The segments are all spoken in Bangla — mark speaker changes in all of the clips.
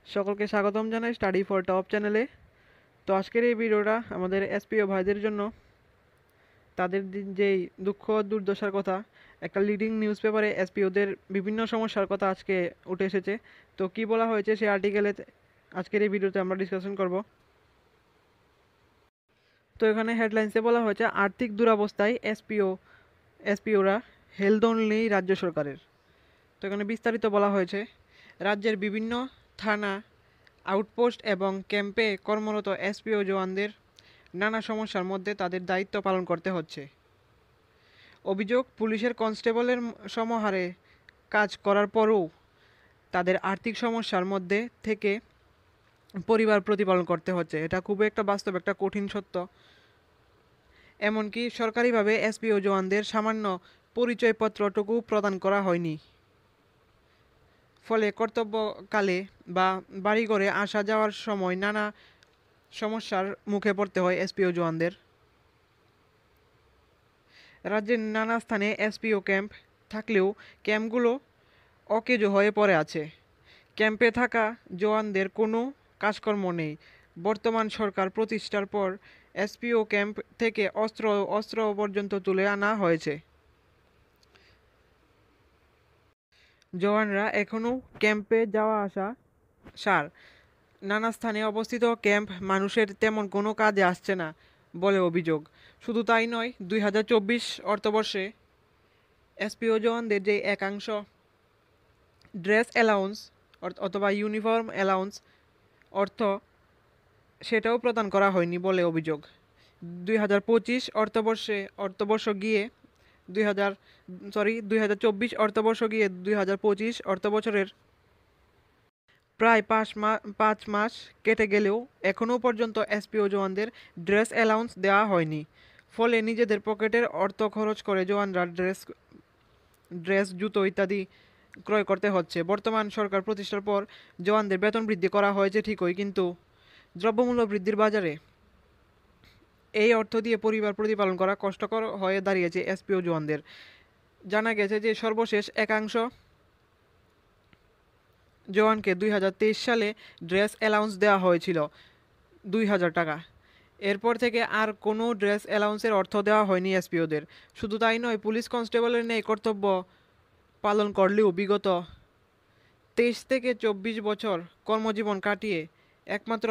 Speaker 1: সকলকে স্বাগতম জানাই স্টাডি ফর টপ চ্যানেলে। তো আজকের এই ভিডিওটা আমাদের এসপিও ভাইদের জন্য। তাদের যেই দুঃখ দুর্দশার কথা, একটা লিডিং নিউজ পেপারে এসপিওদের বিভিন্ন সমস্যার কথা আজকে উঠে এসেছে। তো কি বলা হয়েছে সেই আর্টিকেলে আজকের এই ভিডিওতে আমরা ডিসকাশন করব। তো এখানে হেডলাইন্সে বলা হয়েছে আর্থিক দুরবস্থায় এসপিওরা হেলদোল নেই রাজ্য সরকারের। তো এখানে বিস্তারিত বলা হয়েছে রাজ্যের বিভিন্ন থানা, আউটপোস্ট এবং ক্যাম্পে কর্মরত এসপিও জওয়ানদের নানা সমস্যার মধ্যে তাদের দায়িত্ব পালন করতে হচ্ছে। অভিযোগ, পুলিশের কনস্টেবলের সমহারে কাজ করার পরও তাদের আর্থিক সমস্যার মধ্যে থেকে পরিবার প্রতিপালন করতে হচ্ছে। এটা খুবই একটা বাস্তব, একটা কঠিন সত্য। এমনকি সরকারিভাবে এসপিও জওয়ানদের সামান্য পরিচয়পত্রটুকু প্রদান করা হয়নি। ফলে কর্তব্যকালে বা বাড়িঘরে আসা যাওয়ার সময় নানা সমস্যার মুখে পড়তে হয় এসপিও জওয়ানদের। রাজ্যের নানা স্থানে এসপিও ক্যাম্প থাকলেও ক্যাম্পগুলো অকেজো হয়ে পড়ে আছে। ক্যাম্পে থাকা জওয়ানদের কোনো কাজকর্ম নেই। বর্তমান সরকার প্রতিষ্ঠার পর এসপিও ক্যাম্প থেকে অস্ত্র পর্যন্ত তুলে আনা হয়েছে। জওয়ানরা এখনও ক্যাম্পে যাওয়া আসা সার। নানা স্থানে অবস্থিত ক্যাম্প মানুষের তেমন কোনো কাজে আসছে না বলে অভিযোগ। শুধু তাই নয়, 2024 অর্থবর্ষে এসপিও জওয়ানদের যে একাংশ ড্রেস অ্যালাউন্স অথবা ইউনিফর্ম অ্যালাউন্স অর্থ, সেটাও প্রদান করা হয়নি বলে অভিযোগ। 2025 অর্থবর্ষ গিয়ে 2024 অর্থবর্ষ গিয়ে 2025 অর্থবছরের প্রায় 5 মাস কেটে গেলেও এখনও পর্যন্ত এসপিও জওয়ানদের ড্রেস অ্যালাউন্স দেওয়া হয়নি। ফলে নিজেদের পকেটের অর্থ খরচ করে জওয়ানরা ড্রেস, জুতো ইত্যাদি ক্রয় করতে হচ্ছে। বর্তমান সরকার প্রতিষ্ঠার পর জওয়ানদের বেতন বৃদ্ধি করা হয়েছে ঠিকই, কিন্তু দ্রব্যমূল্য বৃদ্ধির বাজারে এই অর্থ দিয়ে পরিবার প্রতিপালন করা কষ্টকর হয়ে দাঁড়িয়েছে এসপিও জওয়ানদের। জানা গেছে যে সর্বশেষ একাংশ জওয়ানকে 2023 সালে ড্রেস অ্যালাউন্স দেওয়া হয়েছিল 2000 টাকা। এরপর থেকে আর কোনো ড্রেস অ্যালাউন্সের অর্থ দেওয়া হয়নি এসপিওদের। শুধু তাই নয়, পুলিশ কনস্টেবলের নেই কর্তব্য পালন করলেও বিগত 23 থেকে 24 বছর কর্মজীবন কাটিয়ে একমাত্র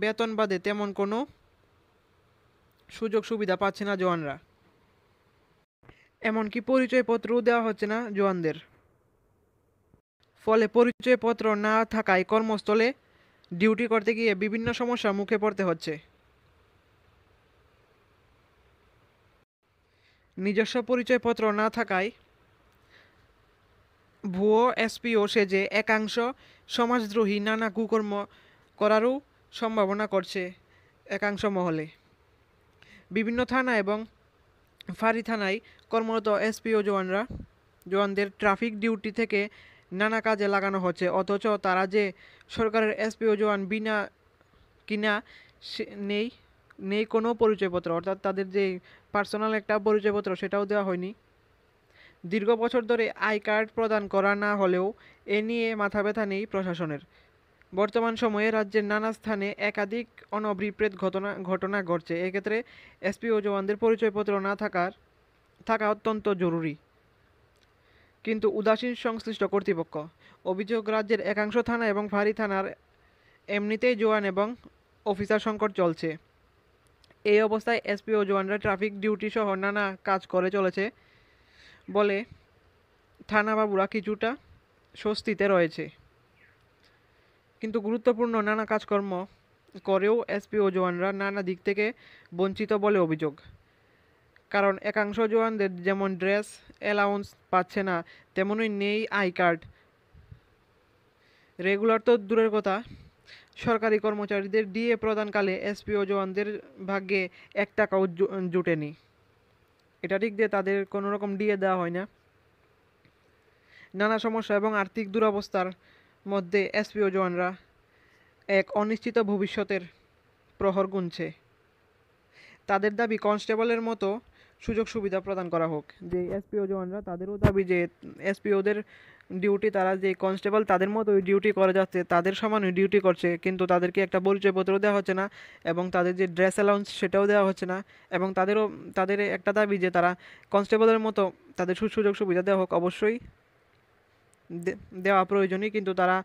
Speaker 1: বেতন বাদে তেমন কোনো সুযোগ সুবিধা পাচ্ছে না জওয়ানরা। এমনকি পরিচয়পত্রও দেওয়া হচ্ছে না জওয়ানদের। ফলে পরিচয়পত্র না থাকায় কর্মস্থলে ডিউটি করতে গিয়ে বিভিন্ন সমস্যার মুখে পড়তে হচ্ছে। নিজস্ব পরিচয়পত্র না থাকায় ভুয়ো এসপিও সেজে একাংশ সমাজদ্রোহী নানা কুকর্ম করারও সম্ভাবনা করছে একাংশ মহলে। বিভিন্ন থানা এবং ফাঁড়ি থানায় কর্মরত এসপিও জওয়ানদের ট্রাফিক ডিউটি থেকে নানা কাজে লাগানো হচ্ছে, অথচ তারা যে সরকারের এসপিও জওয়ান বিনা কিনা নেই নেই কোনো পরিচয়পত্র, অর্থাৎ তাদের যে পার্সোনাল একটা পরিচয়পত্র সেটাও দেওয়া হয়নি। দীর্ঘ বছর ধরে আই কার্ড প্রদান করা না হলেও এ নিয়ে মাথা ব্যথা নেই প্রশাসনের। বর্তমান সময়ে রাজ্যের নানা স্থানে একাধিক অনভিপ্রেত ঘটনা ঘটছে। এক্ষেত্রে এসপিও জওয়ানদের পরিচয়পত্র না থাকা অত্যন্ত জরুরি, কিন্তু উদাসীন সংশ্লিষ্ট কর্তৃপক্ষ। অভিযোগ, রাজ্যের একাংশ থানা এবং ফাঁড়ি থানার এমনিতেই জওয়ান এবং অফিসার সংকট চলছে। এই অবস্থায় এসপিও জওয়ানরা ট্রাফিক ডিউটি সহ নানা কাজ করে চলেছে বলে থানাবাবুরা কিছুটা স্বস্তিতে রয়েছে, কিন্তু গুরুত্বপূর্ণ নানা কাজকর্ম করেও এসপিও জওয়ানরা নানা দিক থেকে বঞ্চিত বলে অভিযোগ। কারণ একাংশ জওয়ানদের যেমন ড্রেস অ্যালাউন্স পাচ্ছে না, তেমনই নেই আই কার্ড। রেগুলার তো দূরের কথা, সরকারি কর্মচারীদের ডিএ প্রদানকালে এসপিও জওয়ানদের ভাগ্যে 1 টাকাও জুটেনি। এটা ঠিক যে তাদের কোনো রকম ডিএ দেওয়া হয় না। নানা সমস্যা এবং আর্থিক দুরবস্থার মধ্যে এসপিও জওয়ানরা এক অনিশ্চিত ভবিষ্যতের প্রহর গুনছে। তাদের দাবি, কনস্টেবলের মতো সুযোগ সুবিধা প্রদান করা হোক। যে এসপিও জওয়ানরা তাদেরও দাবি যে এসপিওদের ডিউটি, তারা যে কনস্টেবল তাদের মতোই ডিউটি করে যাচ্ছে, তাদের সমানই ডিউটি করছে, কিন্তু তাদেরকে একটা পরিচয়পত্র দেওয়া হচ্ছে না এবং তাদের যে ড্রেস অ্যালাউন্স সেটাও দেওয়া হচ্ছে না। এবং তাদের একটা দাবি যে তারা কনস্টেবলের মতো তাদের সুযোগ সুবিধা দেওয়া হোক, অবশ্যই দেওয়া প্রয়োজনই, কিন্তু তারা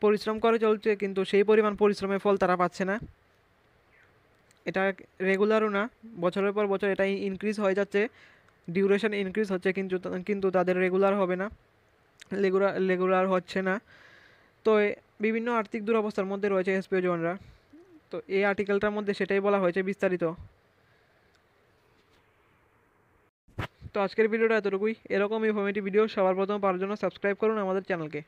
Speaker 1: পরিশ্রম করে চলছে কিন্তু সেই পরিমাণ পরিশ্রমের ফল তারা পাচ্ছে না। এটা রেগুলারও না, বছরের পর বছর এটা ইনক্রিজ হয়ে যাচ্ছে, ডিউরেশন ইনক্রিজ হচ্ছে, কিন্তু তাদের রেগুলার হবে না, রেগুলার হচ্ছে না। তো বিভিন্ন আর্থিক দুরবস্থার মধ্যে রয়েছে এসপিও জওয়ানরা। তো এই আর্টিকেলটার মধ্যে সেটাই বলা হয়েছে বিস্তারিত। তো আজকের ভিডিওটা এতটুকুই। এরকম ইনফরমেটিভ ভিডিও সবার প্রথম পাওয়ার জন্য সাবস্ক্রাইব করুন আমাদের চ্যানেলকে।